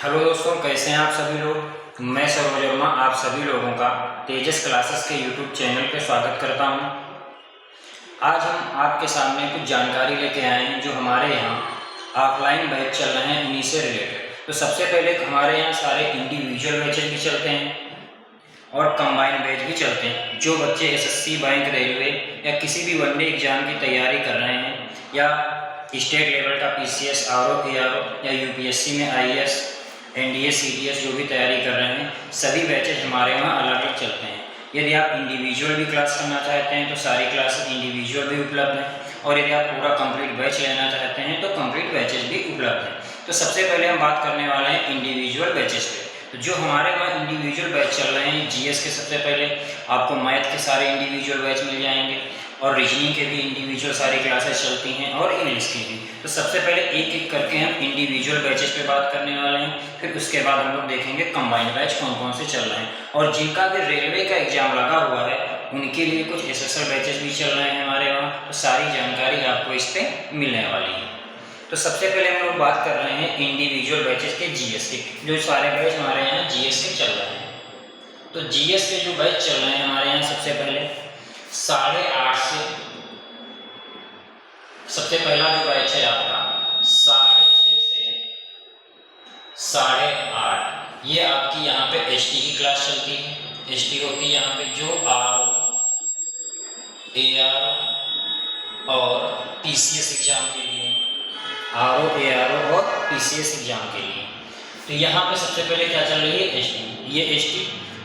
Hello दोस्तों, कैसे हैं आप सभी लोग। मैं सरोज वर्मा आप सभी लोगों का तेजस क्लासेस के यूट्यूब चैनल पे स्वागत करता हूं। आज हम आपके सामने कुछ जानकारी लेके आए हैं जो हमारे यहाँ ऑफलाइन बैच चल रहे हैं उन्हीं से रिलेटेड। तो सबसे पहले हमारे यहाँ सारे इंडिविजुअल बैचेज भी चलते हैं और कंबाइन बैच भी चलते हैं। जो बच्चे एसएससी, बैंक, रेलवे या किसी भी वनडे एग्जाम की तैयारी कर रहे हैं या स्टेट लेवल का पीसीएस, आरओ, एआरओ या यूपीएससी में आईएएस, एनडीए, सीडीएस जो भी तैयारी कर रहे हैं, सभी बैचेज हमारे वहाँ अलग अलग चलते हैं। यदि आप इंडिविजुअल भी क्लास करना चाहते हैं तो सारी क्लासेस इंडिविजुअल भी उपलब्ध हैं, और यदि आप पूरा कंप्लीट बैच लेना चाहते हैं तो कंप्लीट बैचेज भी उपलब्ध हैं। तो सबसे पहले हम बात करने वाले हैं इंडिविजुअल बैचेज पे। तो जो हमारे वहाँ इंडिविजुअल बैच चल रहे हैं, जीएस के सबसे पहले आपको मैथ के सारे इंडिविजुअल बैच मिल जाएंगे, और रीजनिंग के भी इंडिविजुअल सारी क्लासेस चलती हैं, और इंग्लिश की भी। तो सबसे पहले एक एक करके हम इंडिविजुअल बैचेस पे बात करने वाले हैं, फिर उसके बाद हम लोग देखेंगे कंबाइंड बैच कौन कौन से चल रहे हैं। और जिनका भी रेलवे का एग्जाम लगा हुआ है उनके लिए कुछ एसएसएल बैचेस भी चल रहे हैं हमारे वहाँ। तो सारी जानकारी आपको इस पर मिलने वाली है। तो सबसे पहले हम लोग बात कर रहे हैं इंडिविजुअल बैचेस के, जीएस के। जो सारे बैच हमारे यहाँ जीएस के चल रहे हैं, तो जीएस के जो बैच चल रहे हैं हमारे यहाँ, सबसे पहले 8:30 से, सबसे पहला जो बैच है आपका 6:30 से 8:30, ये आपकी यहाँ पे एसटी की क्लास चलती है। एसटी होती है यहाँ पे जो आरओ, एआरओ और पीसीएस एग्जाम के लिए, आरओ, एआरओ और पीसीएस एग्जाम के लिए। तो यहाँ पे सबसे पहले क्या चल रही है, एसटी। ये एसटी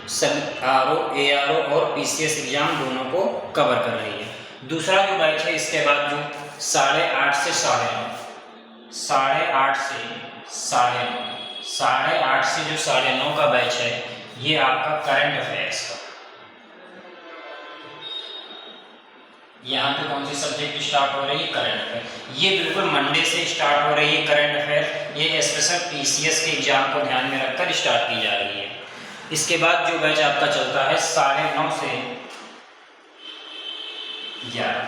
सब आरओ, एआरओ और पीसीएस एग्जाम दोनों को कवर कर रही है। दूसरा जो बैच है इसके बाद जो 8:30 से 9:30, 8:30 से 9:30, 8:30 से जो 9:30 का बैच है, ये आपका करंट अफेयर्स का। यहाँ पे कौन सी सब्जेक्ट स्टार्ट हो रही है, करंट अफेयर। ये बिल्कुल मंडे से स्टार्ट हो रही है करंट अफेयर। ये स्पेशल पीसीएस के एग्जाम को ध्यान में रखकर स्टार्ट की जा रही है। इसके बाद जो बैच आपका चलता है 9:30 से 11,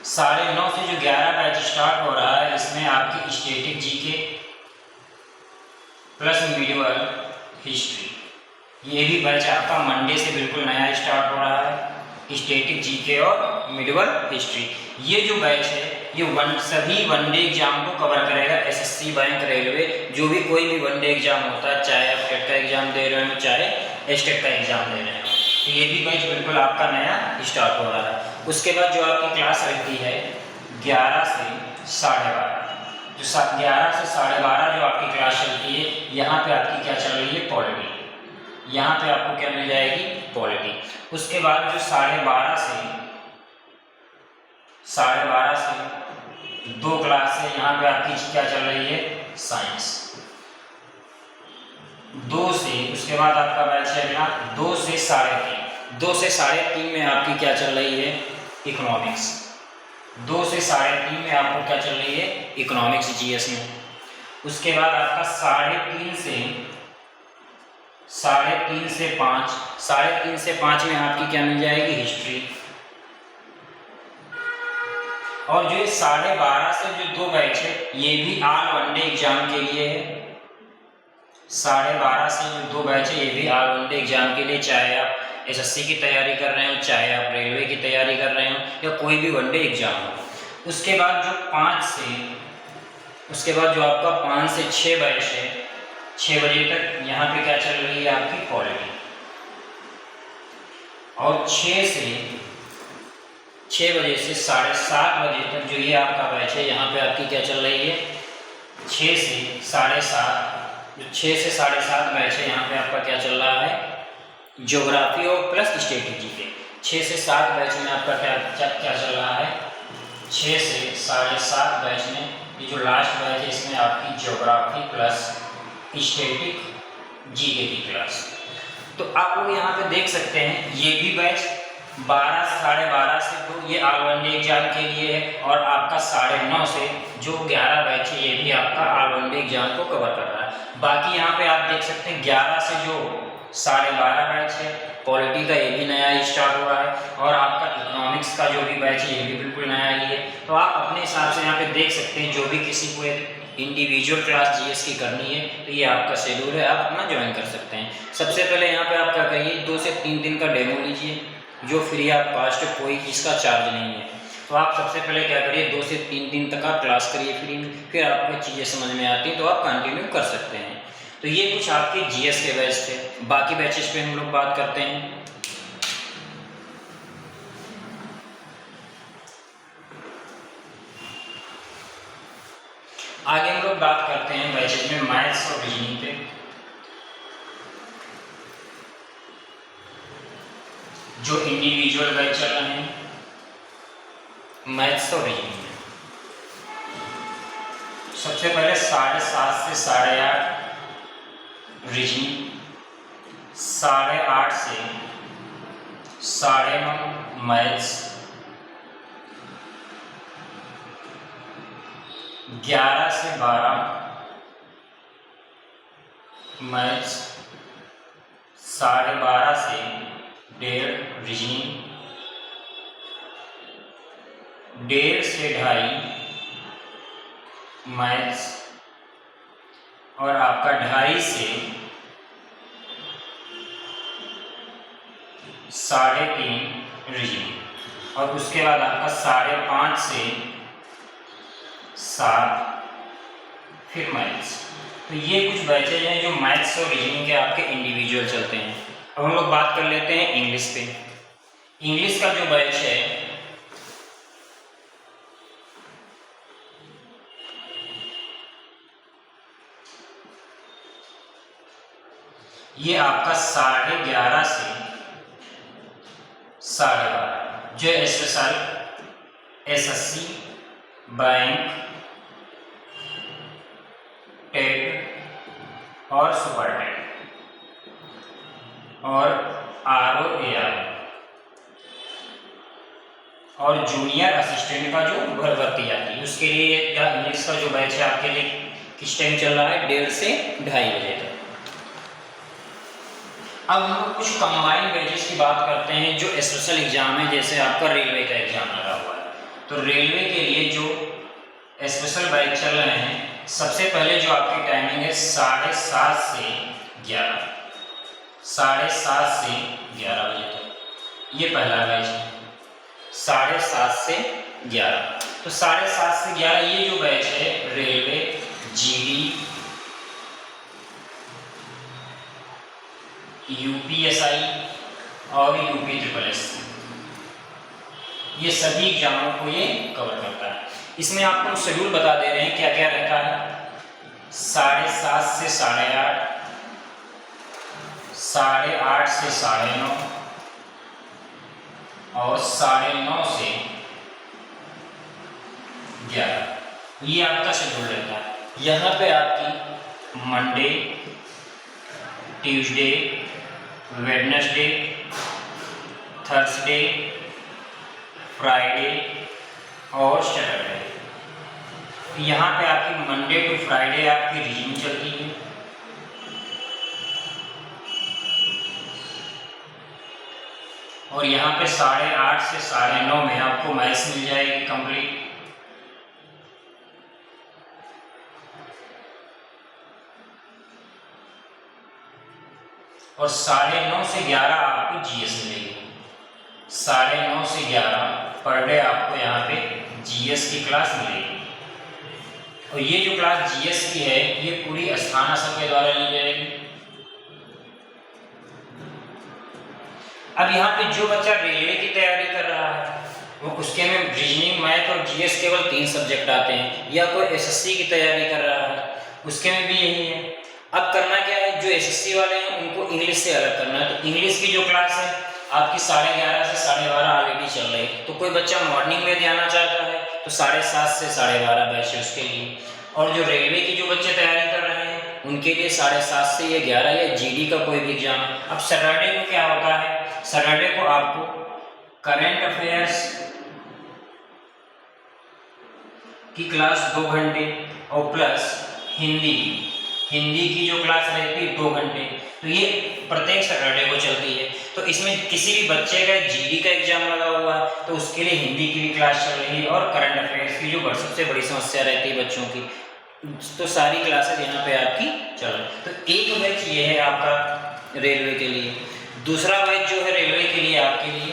9:30 से जो 11 बैच स्टार्ट हो रहा है, इसमें आपकी static GK plus medieval history, ये भी बैच आपका मंडे से बिल्कुल नया स्टार्ट हो रहा है। स्टैटिक जीके और मिडिवल हिस्ट्री, ये जो बैच है ये सभी वनडे एग्जाम को कवर करेगा। एसएससी, बैंक, रेलवे, जो भी कोई भी वनडे एग्जाम होता है, चाहे आप टेट का एग्जाम दे रहे हो चाहे स्टेट का एग्जाम दे रहे हो, तो ये भी बैच बिल्कुल आपका नया स्टार्ट हो रहा है। उसके बाद जो आपकी क्लास रहती है 11 से 12:30, जो 11 से 12:30 जो आपकी क्लास चलती है, यहाँ पे आपकी क्या चल रही है, पॉलिटी। यहाँ पे आपको क्या मिल जाएगी, पॉलिटी। उसके बाद जो 12:30 से 2 क्लास है, यहाँ पे आपकी क्या चल रही है, साइंस। 2 से, उसके बाद आपका बैच है अगला 2 से 3:30, 2 से 3:30 में आपकी क्या चल रही है, इकोनॉमिक्स। 2 से 3:30 में आपको क्या चल रही है, इकोनॉमिक्स जीएस में। उसके बाद आपका 3:30 से 5, 3:30 से 5 में आपकी क्या मिल जाएगी, हिस्ट्री। और जो 12:30 से जो 2 बैच है, ये भी ऑल वनडे एग्जाम के लिए है। 12:30 से जो 2 बैच है, ये भी ऑल वनडे एग्जाम के लिए, चाहे आप एसएससी की तैयारी कर रहे हो, चाहे आप रेलवे की तैयारी कर रहे हो, या कोई भी वनडे एग्जाम हो। उसके बाद जो 5 से 6 बैच है, 6 बजे तक यहाँ पे क्या चल रही है, आपकी पॉलिटी। और 6 बजे से 7:30 बजे तक जो ये आपका बैच है, यहाँ पे आपकी क्या चल रही है, 6 से 7:30, जो 6 से 7:30 बैच है, यहाँ पे आपका क्या चल रहा है, ज्योग्राफी और प्लस स्टैटिक जीके। 6 से 7 बैच में आपका क्या चल रहा है, 6 से 7:30 बैच में ये जो लास्ट बैच है, इसमें आपकी ज्योग्राफी प्लस स्टैटिक जीके की क्लास। तो आप लोग यहाँ पे देख सकते हैं, ये भी बैच 12 से 12:30 से 2 ये ऑल वनडे एग्जाम के लिए है, और आपका 9:30 से जो 11 बैच है, ये भी आपका ऑल वनडे एग्जाम को कवर कर रहा है। बाकी यहाँ पे आप देख सकते हैं 11 से जो 12:30 बैच है, पॉलिटी का ये भी नया ही स्टार्ट हुआ है, और आपका इकोनॉमिक्स का जो भी बैच है ये भी बिल्कुल नया ही है। तो आप अपने हिसाब से यहाँ पे देख सकते हैं, जो भी किसी को इंडिविजुअल क्लास जीएस की करनी है तो ये आपका शेड्यूल है, आप अपना ज्वाइन कर सकते हैं। सबसे पहले यहाँ पे आप क्या करिए, 2 से 3 दिन का डेमो लीजिए, जो फ्री ऑफ कॉस्ट, कोई इसका चार्ज नहीं है। तो आप सबसे पहले क्या करिए, 2 से 3 दिन तक आप क्लास करिए फ्री में, फिर आपको चीज़ें समझ में आती हैं तो आप कंटिन्यू कर सकते हैं। तो ये कुछ आपके जीएस के बैच थे। बाकी बैचेस पे हम लोग बात करते हैं। आगे हम लोग बात करते हैं बैचेस में मैथ्स और रीजनिंग पे। जो इंडिविजुअल बैच चल रहे हैं मैथ्स और रीजनिंग में, सबसे पहले 7:30 से 8:30 रीजनिंग, 8:30 से 9:30 मैथ्स, 11 से 12 मैथ्स, 12:30 से 1:30 रीजनिंग, 1:30 से 2:30 मैथ्स, और आपका 2:30 से 3:30 रीजनिंग, और उसके बाद आपका 5:30 से 7 फिर मैथ्स। तो ये कुछ बैचेज हैं जो मैथ्स और रीजनिंग के आपके इंडिविजुअल चलते हैं। अब हम लोग बात कर लेते हैं इंग्लिश पे। इंग्लिश का जो बैच है ये आपका 11:30 से 12:30, जो स्पेशल एसएससी, बैंक, टेट और सुपर टेट और ROAR और जूनियर असिस्टेंट का जो भर्ती आती है उसके लिए या इंग्लिश का जो बैच है आपके लिए किस टाइम चल रहा है, 1:30 से 2:30 बजे तक। अब हम लोग कुछ कंबाइंड बैचेस की बात करते हैं जो स्पेशल एग्जाम है, जैसे आपका रेलवे का एग्जाम लगा हुआ है। तो रेलवे के लिए जो स्पेशल बैच चल रहे हैं, सबसे पहले जो आपकी टाइमिंग है 7:30 से 11, 7:30 से 11 बजे तक, ये पहला बैच है 7:30 से 11। तो 7:30 से 11 ये जो बैच है रेलवे, जीडी, यूपीएसआई और UPSS, ये सभी एग्जामों को ये कवर करता है। इसमें आपको शेड्यूल बता दे रहे हैं क्या क्या रहता है। 7:30 से 8:30, 8:30 से 9:30 और 9:30 से 11, ये आपका शेड्यूल रहता है। यहाँ पे आपकी Monday, Tuesday, Wednesday, Thursday, Friday और सैटरडे। यहाँ पे आपकी मंडे टू फ्राइडे आपकी रीजनिंग चलती है, और यहाँ पे 8:30 से 9:30 में आपको मैथ्स मिल जाएगी कंप्लीट, और 9:30 से 11 आपको जीएस मिलेगी। 9:30 से 11 पर डे आपको यहाँ पे जीएस की क्लास मिलेगी। और ये जो क्लास जीएस की है ये पूरी अस्थाना सर के द्वारा ली जाएगी। अब यहाँ पे जो बच्चा रेलवे की तैयारी कर रहा है वो उसके में रीजनिंग, मैथ और जीएस केवल 3 सब्जेक्ट आते हैं, या कोई एसएससी की तैयारी कर रहा है उसके में भी यही है। अब करना क्या है, जो एसएससी वाले हैं उनको इंग्लिश से अलग करना है। तो इंग्लिश की जो क्लास है आपकी 11:30 से 12:30 ऑलरेडी चल रही है। तो कोई बच्चा मॉर्निंग में जाना चाहता है तो 7:30 से 12:30 बैच है उसके लिए। और जो रेलवे की जो बच्चे तैयारी कर रहे हैं उनके लिए 7:30 से ये 11 या जीडी का कोई भी एग्जाम है। अब सैटरडे को क्या होता है, सैटरडे को आपको करंट अफेयर्स की क्लास 2 घंटे और प्लस हिंदी हिंदी की जो क्लास रहती है 2 घंटे, तो ये प्रत्येक सैटरडे को चलती है। तो इसमें किसी भी बच्चे का जीडी का एग्जाम लगा हुआ है तो उसके लिए हिंदी की भी क्लास चल रही है, और करंट अफेयर्स की जो सबसे बड़ी समस्या रहती है बच्चों की, तो सारी क्लासेस यहाँ पे आपकी चल रही है। तो एक बैच ये है आपका रेलवे के लिए। दूसरा बैच जो है रेलवे के लिए आपके लिए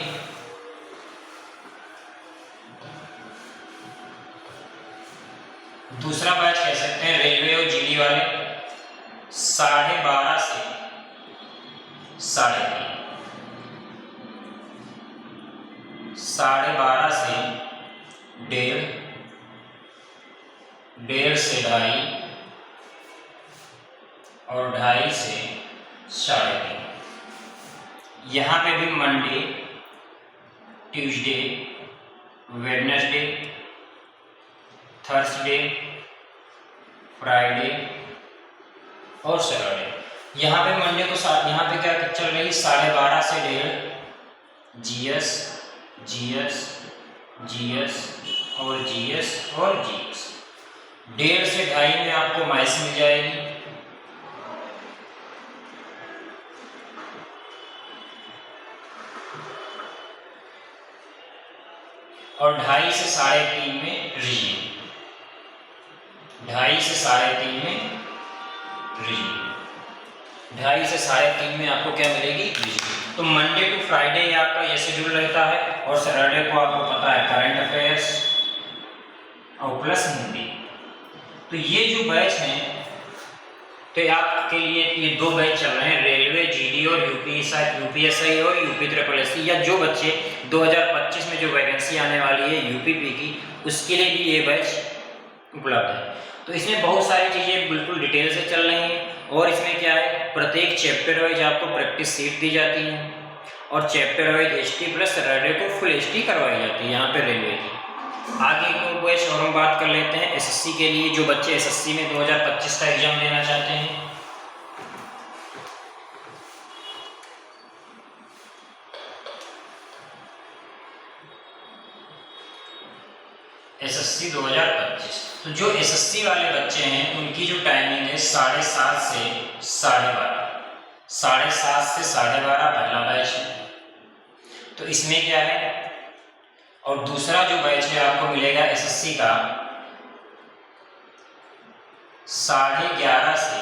दूसरा बैच कह सकते हैं रेलवे और जीडी वाले 12:30 से 3:30, 12:30 से 1:30, 1:30 से 2:30 और 2:30 से 3:30। यहाँ पे भी Monday, Tuesday, Wednesday, Thursday, Friday और सैटरडे। यहाँ पे मंडे को यहाँ पे क्या चल रही है 12:30 से 1:30 जीएस, जीएस, जीएस और जीएस और जीएस। 1:30 से 2:30 में आपको मैथ्स मिल जाएगी, और 2:30 से 3:30 में रीजनिंग, 2:30 से 3:30 में रीजनिंग, 2:30 से 3:30 में आपको क्या मिलेगी रीजनिंग। तो मंडे टू फ्राइडे आपका ये शेड्यूल रहता है, और सैटरडे को आपको पता है करंट अफेयर्स और प्लस हिंदी। तो ये जो बैच हैं तो आपके लिए ये 2 बैच चल रहे हैं, रेलवे जीडी और यूपीएसआई और यूपी ट्रिपल एससी, या जो बच्चे 2025 में जो वैकेंसी आने वाली है यूपीपी की, उसके लिए भी ये बैच उपलब्ध है। तो इसमें बहुत सारी चीज़ें बिल्कुल डिटेल से चल रही हैं, और इसमें क्या है प्रत्येक चैप्टर वाइज आपको प्रैक्टिस सीट दी जाती है, और chapter wise ST plus Saturday को फुल एसटी करवाई जाती है यहाँ पे रेलवे की। आगे को बैच और हम बात कर लेते हैं एसएससी के लिए, जो बच्चे एसएससी में 2025 का एग्जाम देना चाहते हैं। एसएससी 2025, तो जो एसएससी वाले बच्चे हैं उनकी जो टाइमिंग है 7:30 से 12:30, 7:30 से 12:30 पहला बैच है। तो इसमें क्या है, और दूसरा जो बैच है आपको मिलेगा एसएससी का 11:30 से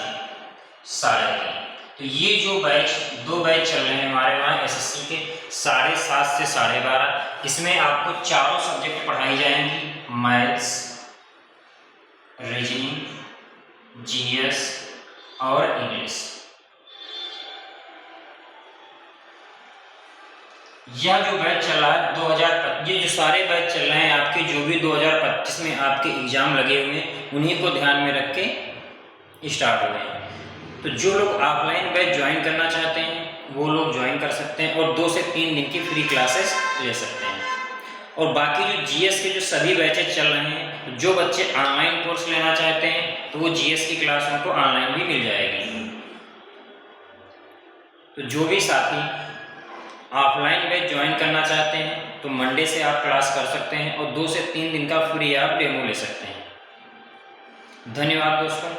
3:30। तो ये जो बैच 2 बैच चल रहे हैं हमारे वहाँ एसएससी के 7:30 से 12:30। इसमें आपको चारों सब्जेक्ट पढ़ाई जाएंगी, मैथ्स, रीजनिंग, जीएस और इंग्लिश। यह जो बैच चल रहा है ये जो सारे बैच चल रहे हैं आपके, जो भी 2025 में आपके एग्जाम लगे हुए हैं उन्हीं को ध्यान में रख के स्टार्ट हुए हैं। तो जो लोग ऑफलाइन बैच ज्वाइन करना चाहते हैं वो लोग ज्वाइन कर सकते हैं, और 2 से 3 दिन की फ्री क्लासेस ले सकते हैं। और बाकी जो जीएस के जो सभी बैचेस चल रहे हैं, जो बच्चे ऑनलाइन कोर्स लेना चाहते हैं तो वो जीएस की क्लास उनको ऑनलाइन भी मिल जाएगी। तो जो भी साथी ऑफलाइन बैच ज्वाइन करना चाहते हैं तो मंडे से आप क्लास कर सकते हैं, और 2 से 3 दिन का फ्री आप डेमो ले सकते हैं। धन्यवाद दोस्तों।